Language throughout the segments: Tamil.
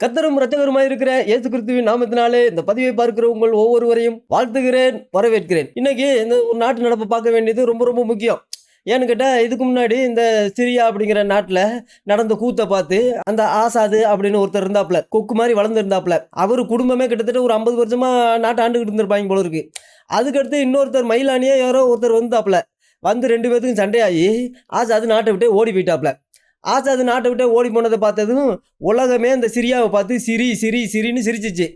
கர்த்தரும் இரட்சகருமாய் இருக்கிற இயேசு கிறிஸ்துவின் நாமத்தினாலே இந்த பதிவை பார்க்கிற உங்கள் ஒவ்வொருவரையும் வாழ்த்துகிறேன், வரவேற்கிறேன். இன்னைக்கு இந்த ஒரு நாட்டு நடப்பை பார்க்க வேண்டியது ரொம்ப ரொம்ப முக்கியம். ஏன்னு கேட்டால், இதுக்கு முன்னாடி இந்த சிரியா அப்படிங்கிற நாட்டில் நடந்த கூத்தை பார்த்து அந்த ஆசாது அப்படின்னு ஒருத்தர் இருந்தாப்புல, கொக்கு மாதிரி வளர்ந்துருந்தாப்புல. அவர் குடும்பமே கிட்டத்தட்ட ஒரு 50 வருஷமா நாட்டை ஆண்டுகிட்டு இருந்திருப்பாங்க போல இருக்கு. அதுக்கடுத்து இன்னொருத்தர் மயிலானியே யாரோ ஒருத்தர் வந்தாப்புல, வந்து 2 பேத்துக்கும் சண்டையாகி ஆசாது நாட்டை விட்டே ஓடி போயிட்டாப்புல. ஆசாது நாட்டை விட்டே ஓடி போனதை பார்த்ததும் உலகமே அந்த சிரியாவை பார்த்து சிரி சிரி சிரின்னு சிரிச்சிச்சு.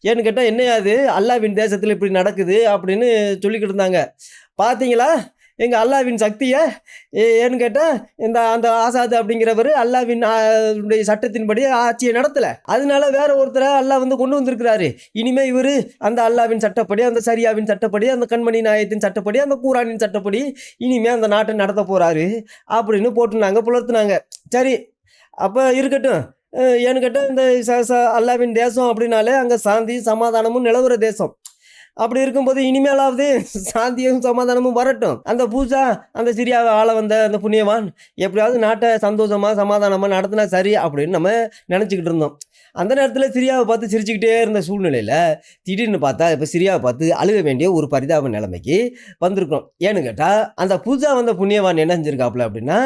ஏன்னு கேட்டால், என்னையாது அல்லாவின் தேசத்தில் இப்படி நடக்குது அப்படின்னு சொல்லிக்கிட்டு இருந்தாங்க. பார்த்தீங்களா எங்கள் அல்லாவின் சக்தியை? ஏன்னு கேட்டால், அந்த ஆசாது அப்படிங்கிறவர் அல்லாவின் சட்டத்தின்படி ஆட்சியை நடத்தலை. அதனால வேற ஒருத்தரை அல்லாஹ் வந்து கொண்டு வந்திருக்கிறாரு. இனிமேல் இவர் அந்த அல்லாவின் சட்டப்படி, அந்த சரியாவின் சட்டப்படி, அந்த கண்மணி நாயத்தின் சட்டப்படி, அந்த கூரானின் சட்டப்படி இனிமேல் அந்த நாட்டை நடத்த போகிறாரு அப்படின்னு போட்டுனாங்க, புலர்த்துனாங்க. சரி, அப்போ இருக்கட்டும். ஏன்னு கேட்டால், இந்த அல்லாவின் தேசம் அப்படின்னாலே அங்கே சாந்தி சமாதானமும் நிலவுற தேசம். அப்படி இருக்கும்போது இனிமேலாவது சாந்தியும் சமாதானமும் வரட்டும். அந்த பூசா அந்த சிரியாவை ஆள வந்த அந்த புண்ணியவான் எப்படியாவது நாட்டை சந்தோஷமாக சமாதானமாக நடத்தினா சரி அப்படின்னு நம்ம நினச்சிக்கிட்டு இருந்தோம். அந்த நேரத்தில் சிரியாவை பார்த்து சிரிச்சுக்கிட்டே இருந்த சூழ்நிலையில் திடீர்னு பார்த்தா இப்போ சிரியாவை பார்த்து அழுக வேண்டிய ஒரு பரிதாப நிலைமைக்கு வந்திருக்கிறோம். ஏன்னு கேட்டால், அந்த பூசா வந்த புண்ணியவான் என்ன செஞ்சிருக்காப்புல அப்படின்னா,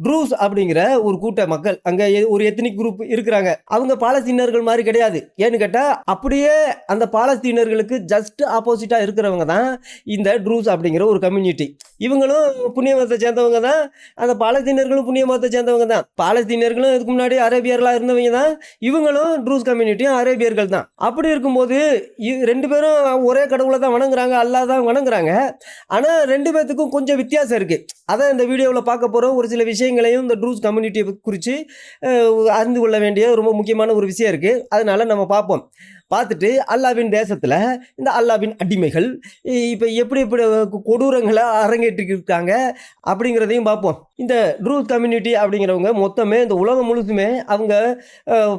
ட்ரூஸ் அப்படிங்கிற ஒரு கூட்ட மக்கள் அங்கே ஒரு எத்னிக் குரூப் இருக்கிறாங்க. அவங்க பாலஸ்தீனர்கள் மாதிரி கிடையாது. ஏன்னு கேட்டால், அப்படியே அந்த பாலஸ்தீனர்களுக்கு ஜஸ்ட் ஆப்போசிட்டாக இருக்கிறவங்க தான் இந்த ட்ரூஸ் அப்படிங்கிற ஒரு கம்யூனிட்டி. இவங்களும் புண்ணிய மதத்தை சேர்ந்தவங்க தான், அந்த பாலஸ்தீனர்களும் புண்ணிய மதத்தை சேர்ந்தவங்க தான். பாலஸ்தீனர்களும் இதுக்கு முன்னாடி அரேபியர்களாக இருந்தவங்க தான். இவங்களும் ட்ரூஸ் கம்யூனிட்டியும் அரேபியர்கள் தான். அப்படி இருக்கும்போது 2 பேரும் ஒரே கடவுளை தான் வணங்குறாங்க, அல்லாஹ் தான் வணங்குறாங்க. ஆனால் 2 பேர்த்துக்கும் கொஞ்சம் வித்தியாசம் இருக்குது. அதான் இந்த வீடியோவில் பார்க்க போகிறோம். ஒரு சில விஷயங்களையும் இந்த ட்ரூஸ் கம்யூனிட்டியை குறித்து அறிந்து கொள்ள வேண்டிய ரொம்ப முக்கியமான ஒரு விஷயம் இருக்குது. அதனால நம்ம பார்ப்போம். பார்த்துட்டு அல்லாவின் தேசத்தில் இந்த அல்லாவின் அடிமைகள் இப்போ எப்படி எப்படி கொடூரங்களை அரங்கேற்றிருக்காங்க அப்படிங்கிறதையும் பார்ப்போம். இந்த ட்ரூஸ் கம்யூனிட்டி அப்படிங்கிறவங்க மொத்தமே இந்த உலகம் முழுசுமே அவங்க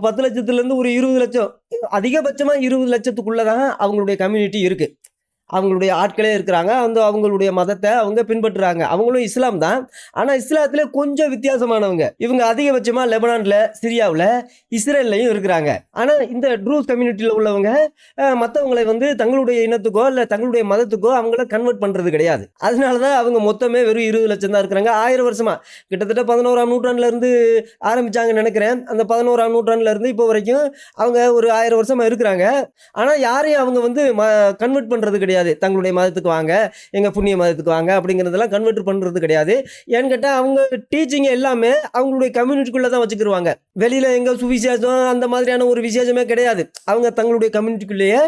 10 லட்சத்துலேருந்து ஒரு 20 லட்சம், அதிகபட்சமாக 20 லட்சத்துக்குள்ளே தான் அவங்களுடைய கம்யூனிட்டி இருக்குது. அவங்களுடைய ஆட்களே இருக்கிறாங்க. அவங்களுடைய மதத்தை அவங்க பின்பற்றுறாங்க. அவங்களும் இஸ்லாம் தான். ஆனால் இஸ்லாத்தில் கொஞ்சம் வித்தியாசமானவங்க. இவங்க அதிகபட்சமாக லெபனானில், சிரியாவில், இஸ்ரேல்லையும் இருக்கிறாங்க. ஆனால் இந்த ட்ரூஸ் கம்யூனிட்டியில் உள்ளவங்க மற்றவங்களை வந்து தங்களுடைய இனத்துக்கோ இல்லை தங்களுடைய மதத்துக்கோ அவங்கள கன்வெர்ட் பண்ணுறது கிடையாது. அதனால தான் அவங்க மொத்தமே வெறும் 20 லட்சம் தான் இருக்கிறாங்க. 1000 வருஷமாக, கிட்டத்தட்ட 11ஆம் நூற்றாண்டுலேருந்து ஆரம்பித்தாங்கன்னு நினைக்கிறேன். அந்த 11ஆம் நூற்றாண்டுலேருந்து இப்போ வரைக்கும் அவங்க ஒரு 1000 வருஷமாக இருக்கிறாங்க. ஆனால் யாரையும் அவங்க வந்து கன்வெர்ட் பண்ணுறது கிடையாது. தங்களுடைய மதத்துக்கு வாங்க, எங்க புண்ணிய மதத்துக்கு வாங்க அப்படிங்கிறதெல்லாம் கன்வெர்ட் பண்றது கிடையாது. ஏன்னு கேட்டால், அவங்க டீச்சிங் எல்லாமே அவங்களுடைய கம்யூனிட்டிக்குள்ளே தான் வச்சுக்கிடுவாங்க. வெளியில் எங்க சுவிசேஷம் அந்த மாதிரியான ஒரு விசேஷமே கிடையாது. அவங்க தங்களுடைய கம்யூனிட்டிக்குள்ளேயே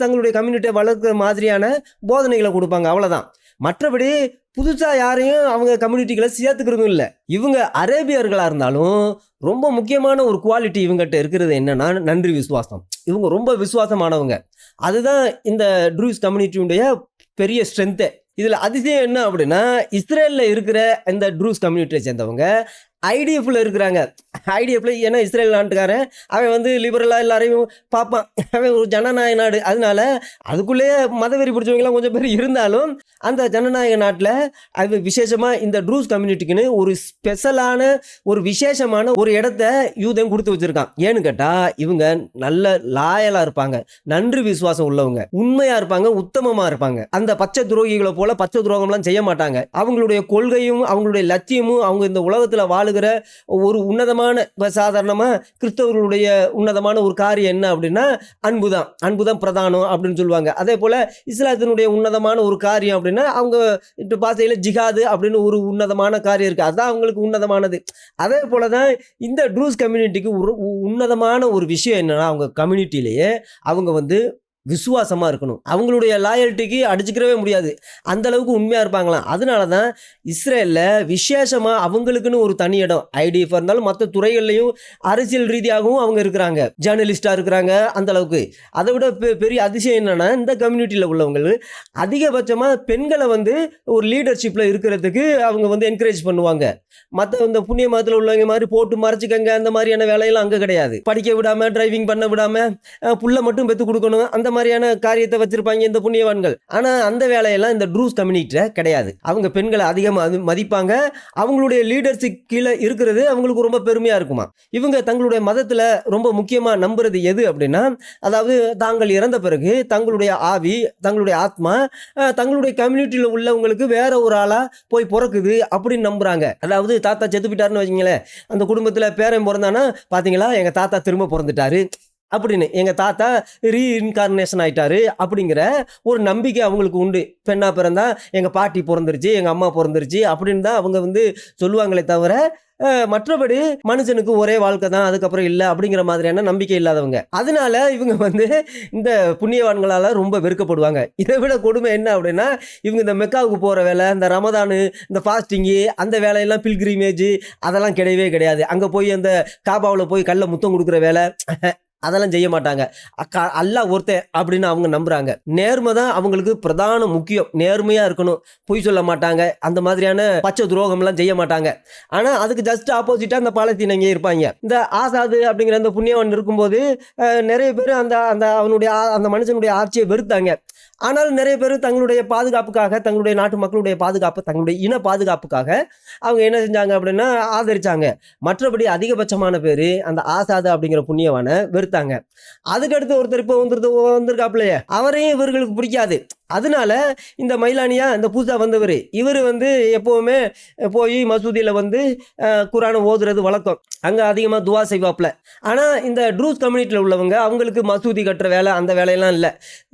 தங்களுடைய கம்யூனிட்டியை வளர்க்குற மாதிரியான போதனைகளை கொடுப்பாங்க, அவ்வளோதான். மற்றபடி புதுசாக யாரையும் அவங்க கம்யூனிட்டிகளை சேர்த்துக்கிறதும் இல்லை. இவங்க அரேபியர்களாக இருந்தாலும் ரொம்ப முக்கியமான ஒரு குவாலிட்டி இவங்ககிட்ட இருக்கிறது என்னன்னா, நன்றி விசுவாசம். இவங்க ரொம்ப விசுவாசமானவங்க. அதுதான் இந்த ட்ரூஸ் கம்யூனிட்டியுடைய பெரிய ஸ்ட்ரென்த்து. இதில் அதிசயம் என்ன அப்படின்னா, இஸ்ரேலில் இருக்கிற இந்த ட்ரூஸ் கம்யூனிட்டியை சேர்ந்தவங்க ஐடிஎஃப்ல இருக்கிறாங்க. ஐடிஎஃப்ல ஏன்னா இஸ்ரேல் நாட்டுக்காரன் அவன் வந்து லிபரலாக எல்லாரையும் பார்ப்பான். அவன் ஒரு ஜனநாயக நாடு. அதனால அதுக்குள்ளேயே மதவெறி பிடிச்சவங்களாம் கொஞ்சம் பேர் இருந்தாலும், அந்த ஜனநாயக நாட்டில் அது விசேஷமாக இந்த ட்ரூஸ் கம்யூனிட்டிக்குன்னு ஒரு ஸ்பெஷலான ஒரு விசேஷமான ஒரு இடத்த யூதன் கொடுத்து வச்சுருக்கான். ஏன்னு கேட்டால், இவங்க நல்ல லாயலாக இருப்பாங்க, நன்றி விசுவாசம் உள்ளவங்க, உண்மையாக இருப்பாங்க, உத்தமமாக இருப்பாங்க. அந்த பச்சை துரோகிகளை போல பச்சை துரோகம்லாம் செய்ய மாட்டாங்க. அவங்களுடைய கொள்கையும் அவங்களுடைய லட்சியமும் அவங்க இந்த உலகத்தில் வாழுகிற ஒரு உன்னதமான, சாதாரணமாக கிறிஸ்தவர்களுடைய உன்னதமான ஒரு காரியம் என்ன அப்படின்னா அன்புதான் பிரதானம் அப்படின்னு சொல்லுவாங்க. அதே போல் இஸ்லாத்தினுடைய உன்னதமான ஒரு காரியம் அப்படின்னா அவங்க பாசையில் ஜிஹாது அப்படின்னு ஒரு உன்னதமான காரியம் இருக்குது. அதுதான் அவங்களுக்கு உன்னதமானது. அதே போல தான் இந்த ட்ரூஸ் கம்யூனிட்டிக்கு ஒரு உன்னதமான ஒரு விஷயம் என்னன்னா, அவங்க கம்யூனிட்டியிலேயே அவங்க வந்து விசுவாசமாக இருக்கணும். அவங்களுடைய லாயல்ட்டிக்கு அடிச்சுக்கிறவே முடியாது, அந்த அளவுக்கு உண்மையாக இருப்பாங்களாம். அதனால தான் இஸ்ரேலில் விசேஷமாக அவங்களுக்குன்னு ஒரு தனி இடம், ஐடிஎஃப் இருந்தாலும் மற்ற துறைகள்லையும் அரசியல் ரீதியாகவும் அவங்க இருக்கிறாங்க, ஜேர்னலிஸ்டாக இருக்கிறாங்க. அந்த அளவுக்கு அதை விட பெரிய அதிசயம் என்னென்னா, இந்த கம்யூனிட்டியில் உள்ளவங்க அதிகபட்சமாக பெண்களை வந்து ஒரு லீடர்ஷிப்பில் இருக்கிறதுக்கு அவங்க வந்து என்கரேஜ் பண்ணுவாங்க. மற்ற இந்த புண்ணிய மதத்தில் உள்ளவங்க மாதிரி போட்டு மறைச்சிக்கங்க அந்த மாதிரியான வேலையெல்லாம் அங்கே கிடையாது. படிக்க விடாமல், டிரைவிங் பண்ண விடாமல், புள்ள மட்டும் பெற்று கொடுக்கணும், அந்த மாதிரியான காரியத்தை வச்சிருப்பாங்க இந்த புண்ணியவான்கள். ஆனா அந்த வேலையெல்லாம் இந்த ட்ரூஸ் கம்யூனிட்டில கிடையாது. அவங்க பெண்களை அதிகமா மதிப்பாங்க. அவங்களுடைய லீடர்ஷிப் கீழே இருக்கிறது அவங்களுக்கு ரொம்ப பெருமையா இருக்குமா. இவங்க தங்களுடைய மதத்துல ரொம்ப முக்கியமா நம்புறது எது அப்படின்னா, அதாவது தாங்கள் இறந்த பிறகு தங்களுடைய ஆவி, தங்களுடைய ஆத்மா தங்களுடைய கம்யூனிட்டியில உள்ளவங்களுக்கு வேற ஒரு ஆளா போய் பிறக்குது அப்படின்னு நம்புறாங்க. அதாவது தாத்தா செத்து போயிட்டாருன்னு வச்சுங்களேன், அந்த குடும்பத்துல பேரன் பிறந்தானா, பாத்தீங்களா எங்க தாத்தா திரும்ப பிறந்துட்டாரு அப்படின்னு, எங்க தாத்தா ரீஇன்கார்னேஷன் ஆயிட்டாரு அப்படிங்கிற ஒரு நம்பிக்கை அவங்களுக்கு உண்டு. பெண்ணா பிறந்தா எங்க பாட்டி பிறந்துருச்சு, எங்க அம்மா பிறந்துருச்சு அப்படின்னு தான் அவங்க வந்து சொல்லுவாங்களே தவிர, மற்றபடி மனுஷனுக்கு ஒரே வாழ்க்கை தான், அதுக்கப்புறம் இல்லை அப்படிங்கிற மாதிரியான நம்பிக்கை இல்லாதவங்க. அதனால இவங்க வந்து இந்த புண்ணியவான்களால் ரொம்ப வெறுக்கப்படுவாங்க. இதை விட கொடுமை என்ன அப்படின்னா, இவங்க இந்த மெக்காவுக்கு போகிற வேலை, இந்த ரமதானு, இந்த ஃபாஸ்டிங்கு, அந்த வேலையெல்லாம் பில்கிரிமேஜ் அதெல்லாம் கிடையவே கிடையாது. அங்கே போய் அந்த காபாவில் போய் கல்ல முத்தம் கொடுக்குற வேலை அதெல்லாம் செய்ய மாட்டாங்க. அல்லாஹ் ஒருத்தன் அப்படின்னு அவங்க நம்புறாங்க. நேர்மை தான் அவங்களுக்கு பிரதான முக்கியம். நேர்மையா இருக்கணும், பொய் சொல்ல மாட்டாங்க, அந்த மாதிரியான பச்சை துரோகம்லாம் செய்ய மாட்டாங்க. ஆனா அதுக்கு ஜஸ்ட் ஆப்போசிட்டா அந்த பாலஸ்தீனங்க இருப்பாங்க. இந்த ஆசாது அப்படிங்கிற அந்த புண்ணியவன் இருக்கும்போது நிறைய பேர் அந்த அந்த அவனுடைய அந்த மனுஷனுடைய ஆட்சியை வெறுத்தாங்க. ஆனால் நிறைய பேர் தங்களுடைய பாதுகாப்புக்காக, தங்களுடைய நாட்டு மக்களுடைய பாதுகாப்பு, தங்களுடைய இன பாதுகாப்புக்காக அவங்க என்ன செஞ்சாங்க அப்படின்னா ஆதரிச்சாங்க. மற்றபடி அதிகபட்சமான பேர் அந்த ஆசாது அப்படிங்கிற புண்ணியவானை வெறுத்தாங்க. அதுக்கடுத்து ஒருத்தர் இப்போ வந்திருக்காப்லையே, அவரையும் இவர்களுக்கு பிடிக்காது. அதனால இந்த மைலானியா, இந்த புதுசா வந்தவர், இவர் வந்து எப்பவுமே போய் மசூதியில் வந்து குரானை ஓதுறது வழக்கம். அங்கே அதிகமாக துவா செய்வாப்ல. ஆனால் இந்த ட்ரூஸ் கம்யூனிட்டியில் உள்ளவங்க அவங்களுக்கு மசூதி கட்டுற வேலை அந்த வேலையெல்லாம் இல்லை.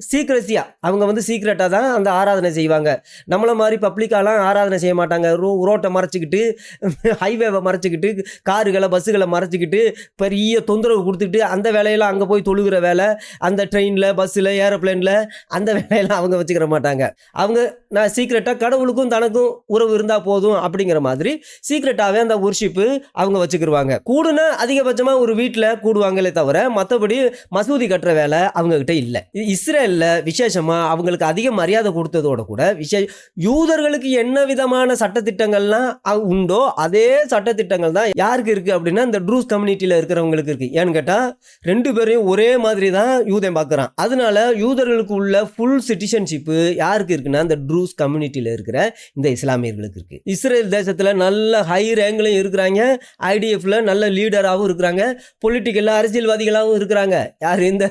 சீக்ரெசியா அவங்க வந்து சீக்ரெட்டாக தான் அந்த ஆராதனை செய்வாங்க. நம்மளை மாதிரி பப்ளிக்காலாம் ஆராதனை செய்ய மாட்டாங்க. ரோட்டை மறைச்சிக்கிட்டு, ஹைவேவை மறைச்சிக்கிட்டு, காருகளை பஸ்ஸுகளை மறைச்சிக்கிட்டு, பெரிய தொந்தரவு கொடுத்துக்கிட்டு அந்த வேலையெல்லாம் அங்கே போய் தொழுகிற வேலை, அந்த ட்ரெயினில், பஸ்ஸில், ஏரோப்ளேனில் அந்த வேலையெல்லாம் அவங்க வச்சுக்கிற மாட்டாங்க. அவங்க நான் சீக்ரெட்டாக கடவுளுக்கும் தனக்கும் உறவு இருந்தால் போதும் அப்படிங்கிற மாதிரி சீக்ரெட்டாகவே அந்த வொர்ஷிப்பு அவங்க வச்சுக்கிடுவாங்க. கூடுனா அதிகபட்சமாக ஒரு வீட்டில் கூடுவாங்களே தவிர மற்றபடி மசூதி கட்டுற வேலை அவங்கக்கிட்ட இல்லை. இஸ்ரேலில் விசேஷமாக அவங்களுக்கு அதிக மரியாதை கொடுத்ததோட கூட யூதர்களுக்கு என்ன விதமான சட்டத்திட்டங்கள்லாம் உண்டோ அதே சட்டத்திட்டங்கள் தான் யாருக்கு இருக்குது அப்படின்னா இந்த ட்ரூஸ் கம்யூனிட்டியில் இருக்கிறவங்களுக்கு இருக்குது. ஏன்னு கேட்டால் ரெண்டு பேரையும் ஒரே மாதிரி தான் யூதன் பார்க்குறான். அதனால யூதர்களுக்கு உள்ள ஃபுல் சிட்டிசன்ஷிப்பு யாருக்கு இருக்குன்னா இந்த ட்ரூஸ் கம்யூனிட்டியில் இருக்கிற இந்த இஸ்லாமியர்களுக்கு இருக்குது. இஸ்ரேல் தேசத்தில் நல்ல ஹை ரேங்க்லையும் இருக்கிறாங்க, ஐடிஎஃப்ல நல்ல லீடராகவும் இருக்கிறாங்க, பொலிட்டிக்கல் அரசியல்வாதிகளாகவும் இருக்கிறாங்க. யார்? இந்த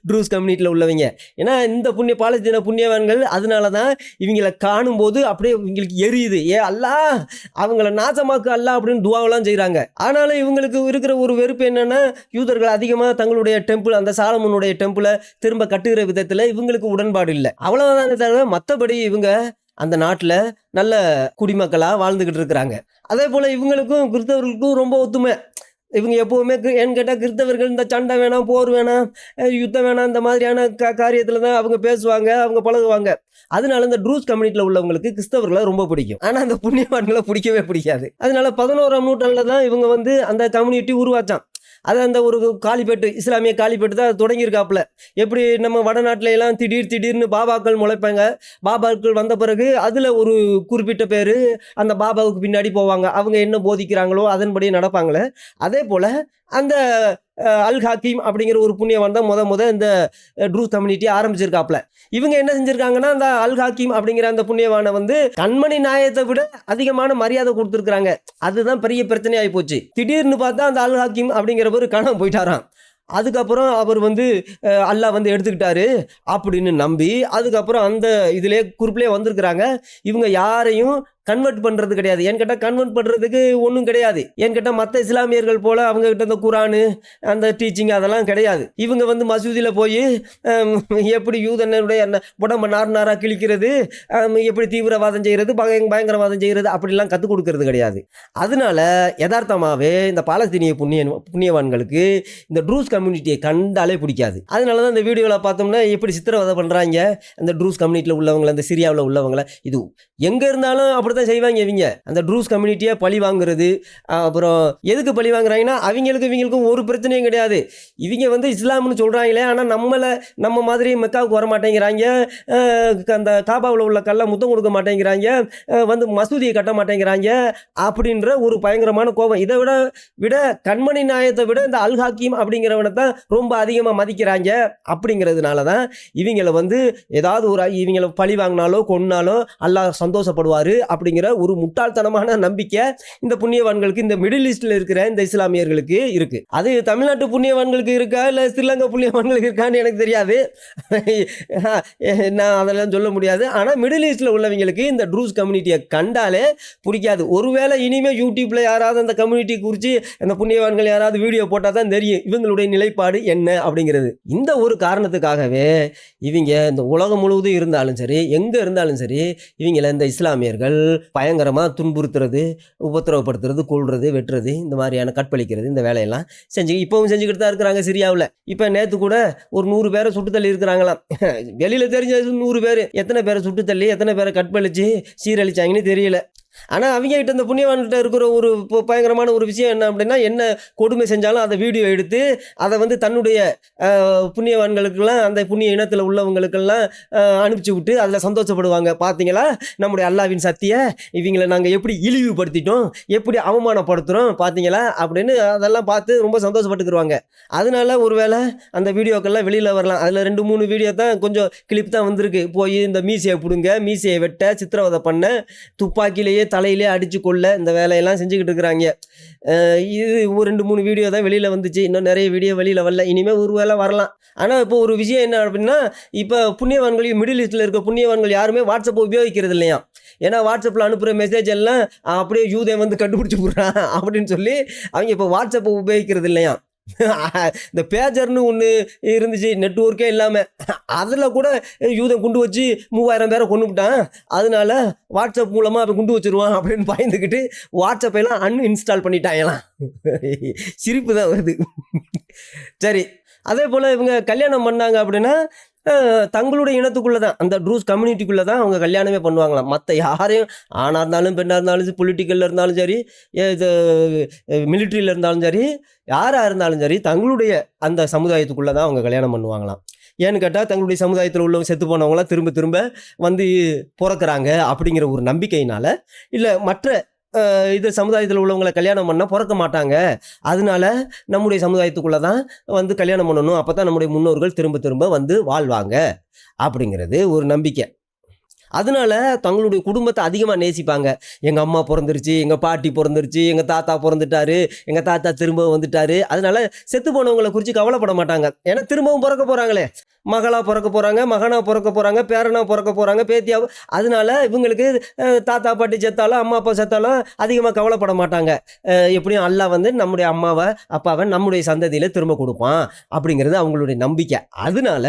ட்ரூஸ் கம்யூனிட்டியில் உள்ளவங்க. ஏன்னா இந்த பாலஸ்தீன புண்ணியவான்கள் அதனால தான் இவங்களை காணும்போது அப்படியே இவங்களுக்கு எரியுது. அல்லாஹ் அவங்கள நாசமாக்கு அல்லாஹ் அப்படின்னு துவாவெல்லாம் செய்கிறாங்க. ஆனாலும் இவங்களுக்கு இருக்கிற ஒரு வெறுப்பு என்னன்னா, யூதர்கள் அதிகமாக தங்களுடைய டெம்பிள், அந்த சாலமோனுடைய டெம்பிளை திரும்ப கட்டுகிற விதத்தில் இவங்களுக்கு உடன்பாடு இல்லை. அவ்வளவுதானே தவிர மற்றபடி இவங்க அந்த நாட்டில் நல்ல குடிமக்களாக வாழ்ந்துக்கிட்டு இருக்கிறாங்க. அதே போல் இவங்களுக்கும் கிறிஸ்தவர்களுக்கும் ரொம்ப ஒத்துமை. இவங்க எப்போவுமே ஏன்னு கேட்டால் கிறிஸ்தவர்கள் இந்த சண்டை வேணாம், போர் வேணாம், யுத்தம் வேணாம், இந்த மாதிரியான காரியத்தில் தான் அவங்க பேசுவாங்க, அவங்க பழகுவாங்க. அதனால இந்த ட்ரூஸ் கம்யூனிட்டியில் உள்ளவங்களுக்கு கிறிஸ்தவர்களை ரொம்ப பிடிக்கும். ஆனால் அந்த புண்ணியவான்களை பிடிக்கவே பிடிக்காது. அதனால 11ஆம் நூற்றாண்டில் தான் இவங்க வந்து அந்த கம்யூனிட்டி உருவாச்சான். அது அந்த ஒரு காலிப்பேட்டு, இஸ்லாமிய காலிப்பேட்டு தான் தொடங்கியிருக்காப்புல. எப்படி நம்ம வடநாட்டில எல்லாம் திடீர்னு பாபாக்கள் முளைப்பாங்க. பாபாக்கள் வந்த பிறகு அதில் ஒரு குறிப்பிட்ட பேர் அந்த பாபாவுக்கு பின்னாடி போவாங்க. அவங்க என்ன போதிக்கிறாங்களோ அதன்படி நடப்பாங்களே. அதே போல் அந்த அல் ஹாக்கிம் அப்படிங்கிற ஒரு புண்ணியவான் தான் முத இந்த ட்ரூஸ் கம்யூனிட்டி ஆரம்பிச்சிருக்காப்புல. இவங்க என்ன செஞ்சிருக்காங்கன்னா, அந்த அல் ஹாக்கிம் அப்படிங்கிற அந்த புண்ணியவானை வந்து கண்மணி நாயத்தை விட அதிகமான மரியாதை கொடுத்துருக்குறாங்க. அதுதான் பெரிய பிரச்சனையாகி போச்சு. திடீர்னு பார்த்தா அந்த அல் ஹாக்கிம் அப்படிங்கிறவர் காணாம போயிட்டாராம். அதுக்கப்புறம் அவர் வந்து அல்லாஹ் வந்து எடுத்துக்கிட்டாரு அப்படின்னு நம்பி அதுக்கப்புறம் அந்த இதிலே குறிப்பிலே வந்திருக்கிறாங்க. இவங்க யாரையும் கன்வெர்ட் பண்ணுறது கிடையாது. ஏன்னு கேட்டால் கன்வெர்ட் பண்ணுறதுக்கு ஒன்றும் கிடையாது. ஏன்னு கேட்டால் மற்ற இஸ்லாமியர்கள் போல் அவங்ககிட்ட இந்த குரானு அந்த டீச்சிங் அதெல்லாம் கிடையாது. இவங்க வந்து மசூதியில் போய் எப்படி யூதனுடைய உடம்பை நாராக கிழிக்கிறது, எப்படி தீவிரவாதம் செய்கிறது, பயங்கரவாதம் செய்கிறது அப்படிலாம் கற்றுக் கொடுக்கறது கிடையாது. அதனால யதார்த்தமாகவே இந்த பாலஸ்தீனிய புண்ணியவான்களுக்கு இந்த ட்ரூஸ் கம்யூனிட்டியை கண்டாலே பிடிக்காது. அதனால தான் இந்த வீடியோவில் பார்த்தோம்னா எப்படி சித்திரவதை பண்ணுறாங்க அந்த ட்ரூஸ் கம்யூனிட்டியில் உள்ளவங்களை, அந்த சிரியாவில் உள்ளவங்களை. இது எங்கே இருந்தாலும் அப்படி அப்படித்தான் செய்வாங்க இவங்க. அந்த ட்ரூஸ் கம்யூனிட்டியை பழி வாங்குறது. அப்புறம் எதுக்கு பழி வாங்குறாங்கன்னா, இவங்களுக்கும் ஒரு பிரச்சனையும் கிடையாது. இவங்க வந்து இஸ்லாம்னு சொல்கிறாங்களே, ஆனால் நம்ம மாதிரி மெக்காவுக்கு வர மாட்டேங்கிறாங்க, அந்த காபாவில் உள்ள கல்லை முத்தம் கொடுக்க மாட்டேங்கிறாங்க, வந்து மசூதியை கட்ட மாட்டேங்கிறாங்க அப்படின்ற ஒரு பயங்கரமான கோபம். இதை விட கண்மணி நாயத்தை விட இந்த அல் ஹக்கீம் அப்படிங்கிறவனை தான் ரொம்ப அதிகமாக மதிக்கிறாங்க. அப்படிங்கிறதுனால தான் இவங்களை வந்து ஏதாவது இவங்களை பழி வாங்கினாலோ கொன்னாலோ அல்லாஹ் சந்தோஷப்படுவார் அப்படிங்கிற ஒரு முட்டாள்தனமான நம்பிக்கை இந்த புண்ணியவான்களுக்கு, இந்த மிடில் ஈஸ்டில் இருக்கிற இந்த இஸ்லாமியர்களுக்கு இருக்கு. அது தமிழ்நாட்டு புண்ணியவான்களுக்கு இருக்கா இல்லை ஸ்ரீலங்கா புண்ணியவான்களுக்கு இருக்கான்னு எனக்கு தெரியாது, நான் அதெல்லாம் சொல்ல முடியாது. ஆனால் மிடில் ஈஸ்டில் உள்ளவங்களுக்கு இந்த ட்ரூஸ் கம்யூனிட்டியை கண்டாலே பிடிக்காது. ஒருவேளை இனிமேல் யூடியூப்பில் யாராவது அந்த கம்யூனிட்டி குறித்து அந்த புண்ணியவான்கள் யாராவது வீடியோ போட்டால் தான் தெரியும் இவங்களுடைய நிலைப்பாடு என்ன அப்படிங்கிறது. இந்த ஒரு காரணத்துக்காகவே இவங்க இந்த உலகம் முழுவதும் இருந்தாலும் சரி, எங்கே இருந்தாலும் சரி, இவங்களை இந்த இஸ்லாமியர்கள் பயங்கரமாக துன்புறுத்துறது, உபத்திரவப்படுத்துறது, கொள்வது, வெட்டுறது, இந்த மாதிரியான கற்பழிக்கிறது, இந்த வேலையெல்லாம் இப்போவும் செஞ்சுக்கிட்டு தான் இருக்கிறாங்க சிரியாவில். இப்போ நேற்று கூட ஒரு 100 பேரை சுட்டு தள்ளி இருக்கிறாங்களாம். வெளியில் தெரிஞ்ச 100 பேர், எத்தனை பேரை சுட்டு தள்ளி எத்தனை பேரை கற்பழித்து சீரழிச்சாங்கன்னு தெரியல. ஆனால் அவங்ககிட்ட இந்த புண்ணியவான்கிட்ட இருக்கிற ஒரு பயங்கரமான ஒரு விஷயம் என்ன அப்படின்னா, என்ன கொடுமை செஞ்சாலும் அதை வீடியோ எடுத்து அதை வந்து தன்னுடைய புண்ணியவான்களுக்கெல்லாம், அந்த புண்ணிய இனத்தில் உள்ளவங்களுக்கெல்லாம் அனுப்பிச்சி விட்டு அதில் சந்தோஷப்படுவாங்க. பார்த்தீங்களா நம்முடைய அல்லாவின் சக்தியை, இவங்களை நாங்கள் எப்படி இழிவுபடுத்திட்டோம், எப்படி அவமானப்படுத்துகிறோம் பார்த்தீங்களா அப்படின்னு அதெல்லாம் பார்த்து ரொம்ப சந்தோஷப்பட்டுக்குருவாங்க. அதனால ஒருவேளை அந்த வீடியோக்கெல்லாம் வெளியில் வரலாம். அதில் 2-3 வீடியோ தான் கொஞ்சம் கிளிப் தான் வந்திருக்கு. போய் இந்த மீசையை பிடுங்க, மீசையை வெட்ட, சித்திரவதை பண்ண, துப்பாக்கியிலேயே தலையிலே அடிச்சு கொள்ள, இந்த வேலையெல்லாம் செஞ்சுக்கிட்டு இருக்கிறாங்க. இது ஒரு 2-3 வீடியோ தான் வெளியில் வந்துச்சு. இன்னும் நிறைய வீடியோ வெளியில் வரல. இனிமேல் ஒரு வேளை வரலாம். ஆனால் இப்போ ஒரு விஷயம் என்ன அப்படின்னா, இப்போ புண்ணியவான்கள் மிடில் ஈஸ்டில் இருக்க புண்ணியவான்கள் யாருமே வாட்ஸ்அப்பை உபயோகிக்கிறது இல்லையா. ஏன்னா வாட்ஸ்அப்பில் அனுப்புகிற மெசேஜ் எல்லாம் அப்படியே யூதை வந்து கண்டுபிடிச்சி விட்றான் அப்படின்னு சொல்லி அவங்க இப்போ வாட்ஸ்அப்பை உபயோகிக்கிறது இல்லையா. இந்த பேஜர்னு ஒன்று இருந்துச்சு, நெட்வொர்க்கே இல்லாமல், அதில் கூட யூதன் குண்டு வச்சு 3000 பேரை கொண்டுவிட்டான். அதனால வாட்ஸ்அப் மூலமாக அவன் குண்டு வச்சுருவான் அப்படின்னு பயந்துக்கிட்டு வாட்ஸ்அப்பெல்லாம் அன்இன்ஸ்டால் பண்ணிட்டாங்கலாம். சிரிப்பு தான் வருது. சரி, அதே போல் இவங்க கல்யாணம் பண்ணாங்க அப்படின்னா தங்களுடைய இனத்துக்குள்ளே தான், அந்த ட்ரூஸ் கம்யூனிட்டிக்குள்ளே தான் அவங்க கல்யாணமே பண்ணுவாங்களாம். மற்ற யாரையும், ஆணாக இருந்தாலும் பெண்ணாக இருந்தாலும், பொலிட்டிக்கலில் இருந்தாலும் சரி, இது மிலிட்ரியில் இருந்தாலும் சரி, யாராக இருந்தாலும் சரி, தங்களுடைய அந்த சமுதாயத்துக்குள்ளே தான் அவங்க கல்யாணம் பண்ணுவாங்களாம். ஏன்னு கேட்டால் தங்களுடைய சமுதாயத்தில் உள்ளவங்க செத்து போனவங்களாம் திரும்ப திரும்ப வந்து பிறக்கிறாங்க அப்படிங்கிற ஒரு நம்பிக்கையினால், இல்லை மற்ற இது சமுதாயத்தில் உள்ளவங்களை கல்யாணம் பண்ணால் பிறக்க மாட்டாங்க, அதனால நம்முடைய சமுதாயத்துக்குள்ளே தான் வந்து கல்யாணம் பண்ணணும், அப்போ தான் நம்முடைய முன்னோர்கள் திரும்ப திரும்ப வந்து வாழ்வாங்க அப்படிங்கிறது ஒரு நம்பிக்கை. அதனால தங்களுடைய குடும்பத்தை அதிகமாக நேசிப்பாங்க. எங்கள் அம்மா பிறந்துருச்சு, எங்கள் பாட்டி பிறந்துருச்சு, எங்கள் தாத்தா பிறந்துட்டாரு, எங்கள் தாத்தா திரும்ப வந்துட்டாரு, அதனால செத்து போனவங்களை குறித்து கவலைப்பட மாட்டாங்க. ஏன்னா திரும்பவும் பிறக்க போகிறாங்களே, மகளாக பிறக்க போகிறாங்க, மகனாக பிறக்க போகிறாங்க, பேரனாக பிறக்க போகிறாங்க, பேத்தியாக. அதனால இவங்களுக்கு தாத்தா பாட்டி செத்தாலும் அம்மா அப்பா செத்தாலும் அதிகமாக கவலைப்பட மாட்டாங்க. எப்படியும் அல்லாஹ் வந்து நம்முடைய அம்மாவை அப்பாவை நம்முடைய சந்ததியில் திரும்ப கொடுப்பான் அப்படிங்கிறது அவங்களுடைய நம்பிக்கை. அதனால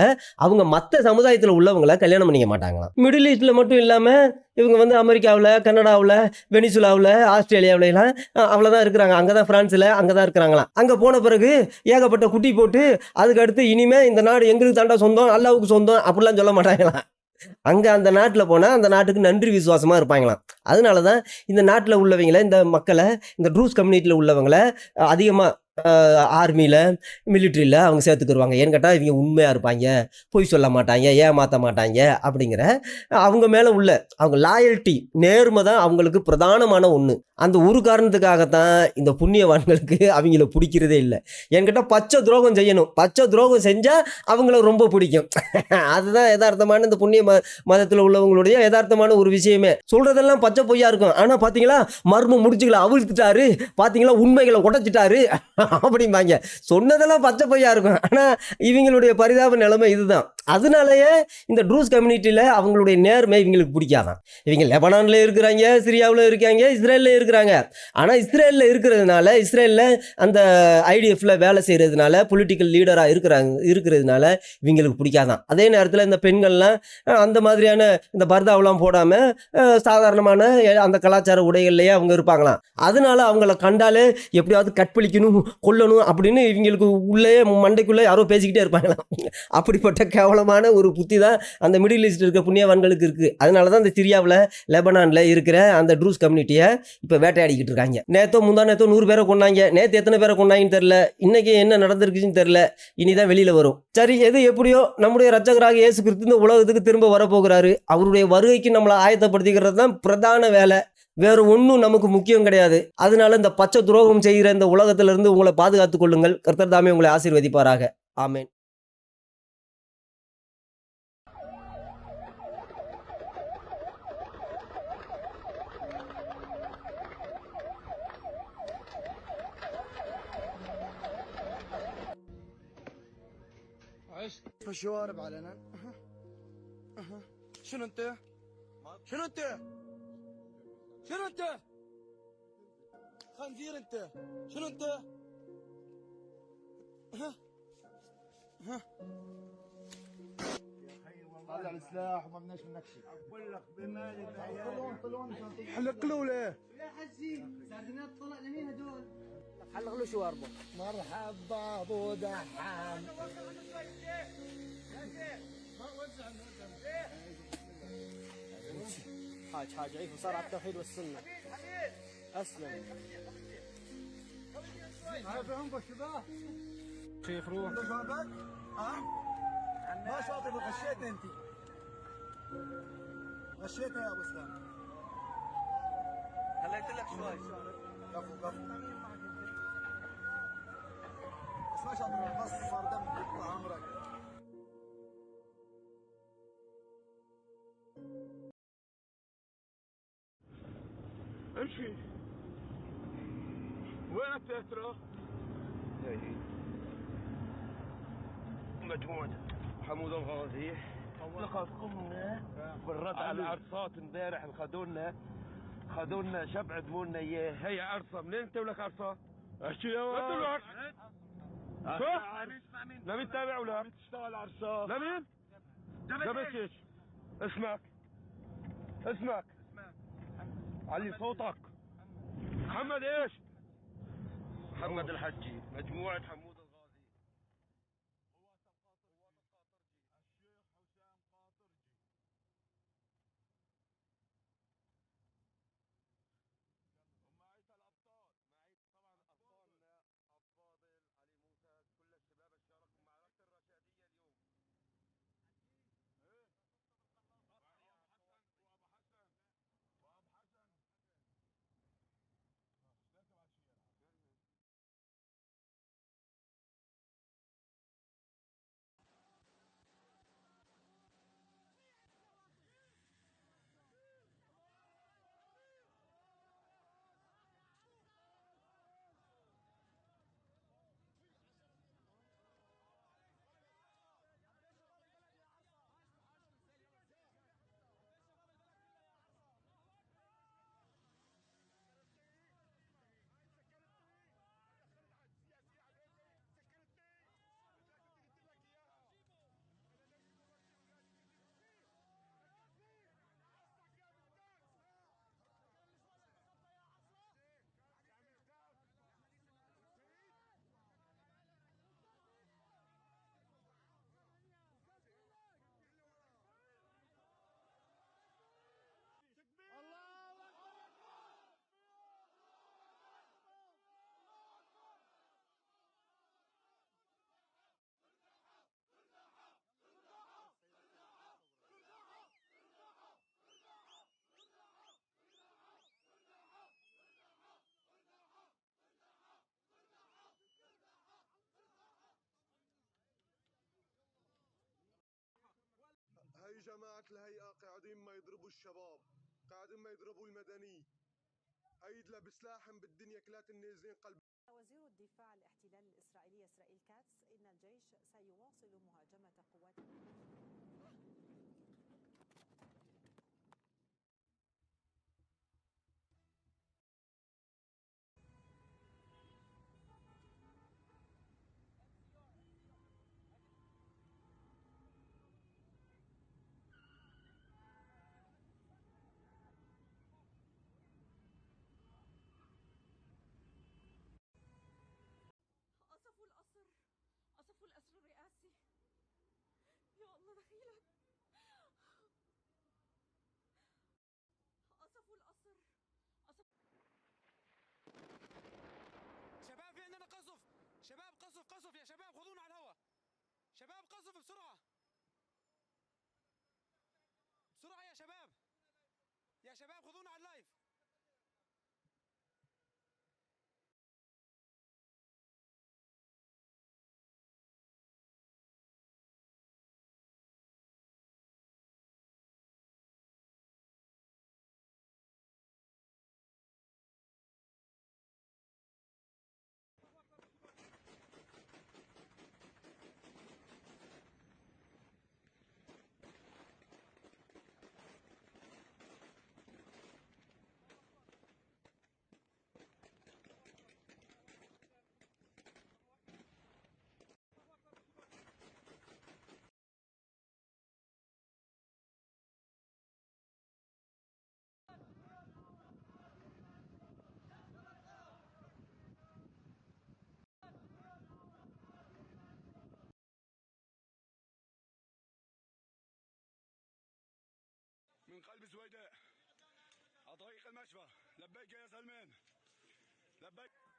அவங்க மற்ற சமுதாயத்தில் உள்ளவங்களை கல்யாணம் பண்ணிக்க மாட்டாங்களாம். மிடில் ஈஸ்டில் மட்டும் இல்லாமல் இவங்க வந்து அமெரிக்காவில், கனடாவில், வெனிசுலாவில், ஆஸ்திரேலியாவிலாம் அவ்வளோதான் இருக்கிறாங்க. அங்கே தான் ஃப்ரான்ஸில் அங்கே தான் இருக்கிறாங்களாம். அங்கே போன பிறகு ஏகப்பட்ட குட்டி போட்டு அதுக்கு அடுத்து இனிமேல் இந்த நாடு எங்களுக்கு தாண்டா சொந்தம், அல்லாவுக்கு சொந்தம் அப்படிலாம் சொல்ல மாட்டாங்களாம். அங்கே அந்த நாட்டில் போனால் அந்த நாட்டுக்கு நன்றி விசுவாசமாக இருப்பாங்களாம். அதனால தான் இந்த நாட்டில் உள்ளவங்களை, இந்த மக்களை, இந்த ட்ரூஸ் கம்யூனிட்டியில் உள்ளவங்களை அதிகமாக ஆர்மியில், மிலிட்ரியில் அவங்க சேர்த்துக்கிடுவாங்க. ஏன்னு கேட்டால் இவங்க உண்மையாக இருப்பாங்க, பொய் சொல்ல மாட்டாங்க, ஏமாற்ற மாட்டாங்க அப்படிங்கிற அவங்க மேலே உள்ள அவங்க லாயல்ட்டி, நேர்மை தான் அவங்களுக்கு பிரதானமான ஒன்று. அந்த ஒரு காரணத்துக்காகத்தான் இந்த புண்ணியவான்களுக்கு அவங்கள பிடிக்கிறதே இல்லை. என்கிட்ட பச்சை துரோகம் செய்யணும், பச்சை துரோகம் செஞ்சால் அவங்கள ரொம்ப பிடிக்கும். அதுதான் யதார்த்தமான இந்த புண்ணிய மதத்தில் உள்ளவங்களுடைய யதார்த்தமான ஒரு விஷயமே. சொல்கிறதெல்லாம் பச்சை பொய்யா இருக்கும். ஆனால் பார்த்தீங்களா மர்மம் முடிச்சுகளை அவிழ்த்துட்டாரு, பார்த்தீங்களா உண்மைகளை உடைச்சிட்டாரு அப்படிம்பாங்க. சொன்னதெல்லாம் பச்சை பொய்யா இருக்கும். ஆனால் இவங்களுடைய பரிதாப நிலைமை இதுதான். அதனாலயே இந்த ட்ரூஸ் கம்யூனிட்டியில் அவங்களுடைய நேர்மை இவங்களுக்கு பிடிக்காதான். இவங்க லெபனானில் இருக்கிறாங்க, சிரியாவில் இருக்காங்க, இஸ்ரேலில் இருக்கிறாங்க. ஆனால் இஸ்ரேலில் இருக்கிறதுனால, இஸ்ரேலில் அந்த ஐடிஎஃப்ல வேலை செய்கிறதுனால, பொலிட்டிக்கல் லீடராக இருக்கிறதுனால இவங்களுக்கு பிடிக்காதான். அதே நேரத்தில் இந்த பெண்கள்லாம் அந்த மாதிரியான இந்த பர்தாவெல்லாம் போடாமல் சாதாரணமான அந்த கலாச்சார உடைகள்லேயே அவங்க இருப்பாங்களாம். அதனால அவங்கள கண்டாலே எப்படியாவது கற்பழிக்கணும், கொல்லணும் அப்படின்னு இவங்களுக்கு உள்ளே மண்டைக்குள்ளே யாரோ பேசிக்கிட்டே இருப்பாங்களாம். அப்படிப்பட்ட கேவலம் கேவலமான ஒரு புத்தி தான் அந்த மிடில் ஈஸ்ட் இருக்க புண்ணியவான்களுக்கு இருக்குது. அதனால தான் இந்த சிரியாவில் லெபனானில் இருக்கிற அந்த ட்ரூஸ் கம்யூனிட்டியை இப்போ வேட்டையாடிக்கிட்டு இருக்காங்க. நேற்றோ முந்தா நேற்றோ 100 பேரை கொண்டாங்க. நேற்று எத்தனை பேரை கொண்டாங்கன்னு தெரில. இன்னைக்கு என்ன நடந்திருக்குன்னு தெரில. இனிதான் வெளியில் வரும். சரி, எது எப்படியோ நம்முடைய இரட்சகராக இயேசு கிறிஸ்து இந்த உலகத்துக்கு திரும்ப வரப்போகிறாரு. அவருடைய வருகைக்கு நம்மளை ஆயத்தப்படுத்திக்கிறது தான் பிரதான வேலை. வேற ஒன்றும் நமக்கு முக்கியம் கிடையாது. அதனால இந்த பச்சை துரோகம் செய்கிற இந்த உலகத்திலிருந்து உங்களை பாதுகாத்துக் கொள்ளுங்கள். கர்த்தர் தாமே உங்களை ஆசீர்வதிப்பாராக. ஆமென். في الشوارب علنا. شنو انت؟ شنو انت؟ شنو انت؟ خنزير انت. شنو انت؟ طلع السلاح وما بدناش منك شيء. اقول لك بمالي طلعون حلقلوا ليه؟ يا حجي سردينات طلع لمين هدول؟ حلقلوا شواربه. مرحبا ابو دحام. حاج عيف وصار على التوحيد والسنه. اسلم. هاي في عمق الشباب. شيخ روح. ها؟ ما شاطر غشيت انت. غشيتها يا ابو اسلام. خليت لك شوي. كفو كفو. بس ما شاطر بس صار دم يطلع عمرك. امشي. وين التترا؟ مجموعة حمود الغازي لقد قمنا بالرد على العرصات امبارح. خذونا شبع دمونا اياه. هي عرصة منين انت ولك عرصة؟ احكي يا ولد. شو؟ لمين تابع ولا؟ تشتغل عرصة. لمين؟ جبت ايش؟ اسمك علي صوتك. محمد ايش؟ محمد الحجي. مجموعة حمود الغازي. هاي جماعة الهيئة قاعدين ما يضربوا الشباب، قاعدين ما يضربوا المدني. هيدلا بسلاحهم بالدنيا كلات النازلين قلب. وزير الدفاع الاحتلال الإسرائيلي إسرائيل كاتس إن الجيش سيواصل مهاجمة قوات قصفوا القصر الرئاسي. دخيلك قصفوا القصر. شباب في عندنا قصف، شباب قصف يا شباب، خذونا على الهواء. شباب قصف بسرعة بسرعة يا شباب، يا شباب خذونا على اللايف. من قلب سويداء على طريق المشفى. لبيك يا سلمان، لبيك.